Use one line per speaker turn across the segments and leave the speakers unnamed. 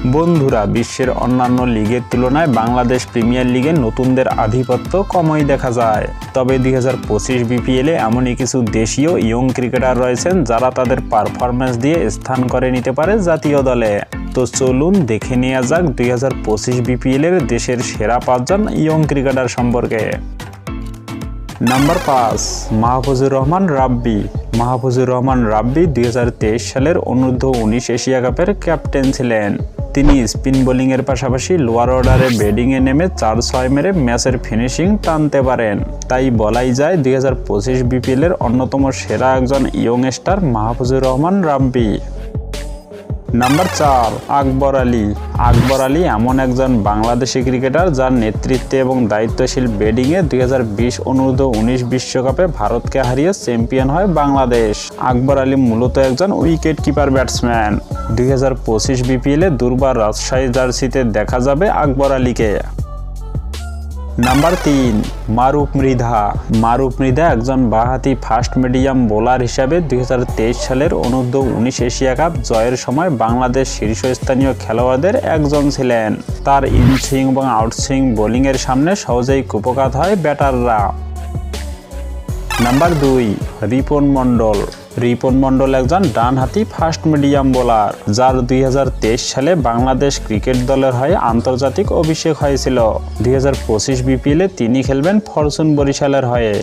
বন্ধুরা, বিশ্বের অন্যান্য লিগের তুলনায় বাংলাদেশ প্রিমিয়ার লিগে নতুনদের আধিপত্য কমই দেখা যায়। তবে 2025 বিপিএলে এমনই কিছু দেশীয় ইয়ং ক্রিকেটার রয়েছেন যারা তাদের পারফরম্যান্স দিয়ে স্থান করে নিতে পারে জাতীয় দলে। তো চলুন দেখে নেওয়া যাক 2025 বিপিএলের দেশের সেরা 5 জন ইয়ং ক্রিকেটার সম্পর্কে। নাম্বার 5, মাহফুজুর রহমান রাব্বি। মাহফুজুর রহমান রাব্বি 2023 সালের অনূর্ধ্ব-19 এশিয়া কাপের ক্যাপ্টেন ছিলেন। তিনি স্পিন বোলিংয়ের পাশাপাশি লোয়ার অর্ডারে ব্যাটিংয়ে নেমে 4-6 মেরে ম্যাচের ফিনিশিং টানতে পারেন। তাই বলাই যায় 2025 বিপিএলের অন্যতম সেরা একজন ইয়ং স্টার মাহফুজুর রহমান রাব্বি। নাম্বার 4, আকবর আলী। আকবর আলী এমন একজন বাংলাদেশি ক্রিকেটার যার নেতৃত্বে এবং দায়িত্বশীল ব্যাটিংয়ে 2020 অনূর্ধ্ব-19 বিশ্বকাপে ভারতকে হারিয়ে চ্যাম্পিয়ন হয় বাংলাদেশ। আকবর আলী মূলত একজন উইকেট কিপার ব্যাটসম্যান। 2025 বিপিএলে দুর্বার রাজশাহী জার্সিতে দেখা যাবে আকবর আলীকে। নাম্বার 3, মারুফ মৃধা। মারুফ মৃধা একজন বাঁহাতি ফাস্ট মিডিয়াম বোলার হিসাবে 2023 সালের অনূর্ধ্ব-19 এশিয়া কাপ জয়ের সময় বাংলাদেশ শীর্ষস্থানীয় খেলোয়াড়দের একজন ছিলেন। তার ইনসুইং এবং আউটসুইং বোলিংয়ের সামনে সহজেই কুপোকাত হয় ব্যাটাররা। নাম্বার 2, রিপন মণ্ডল। রিপন মণ্ডল একজন ডানহাতি ফাস্ট মিডিয়াম বোলার যার 2023 সালে বাংলাদেশ ক্রিকেট দলের হয়ে আন্তর্জাতিক অভিষেক হয়েছিল। 2025 বিপিএলে তিনি খেলবেন ফরচুন বরিশালের হয়ে।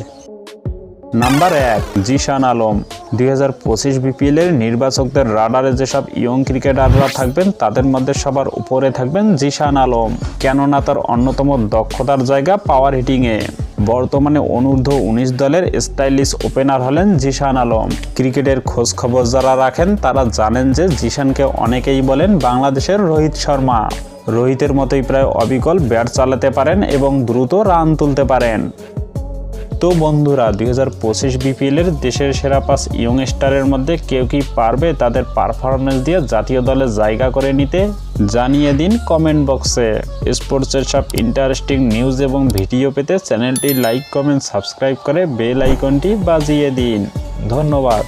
নাম্বার 1, জিশান আলম। 2025 বিপিএলের নির্বাচকদের রাডারে যেসব ইয়ং ক্রিকেটাররা থাকবেন তাদের মধ্যে সবার উপরে থাকবেন জিশান আলম, কেননা তার অন্যতম দক্ষতার জায়গা পাওয়ার হিটিংয়ে। বর্তমানে অনূর্ধ্ব-19 দলের স্টাইলিশ ওপেনার হলেন জিশান আলম। ক্রিকেটের খোঁজ খবর যারা রাখেন তারা জানেন যে জিশানকে অনেকেই বলেন বাংলাদেশের রোহিত শর্মা। রোহিতের মতোই প্রায় অবিকল ব্যাট চালাতে পারেন এবং দ্রুত রান তুলতে পারেন। তো বন্ধুরা, 2025 বিপিএলের দেশের সেরা 5 ইয়ং স্টারের মধ্যে কেউ কি পারবে তাদের পারফরমেন্স দিয়ে জাতীয় দলে জায়গা করে নিতে? জানিয়ে দিন কমেন্ট বক্সে। স্পোর্টসের সব ইন্টারেস্টিং নিউজ এবং ভিডিও পেতে চ্যানেলটি লাইক, কমেন্ট, সাবস্ক্রাইব করে বেল আইকনটি বাজিয়ে দিন। ধন্যবাদ।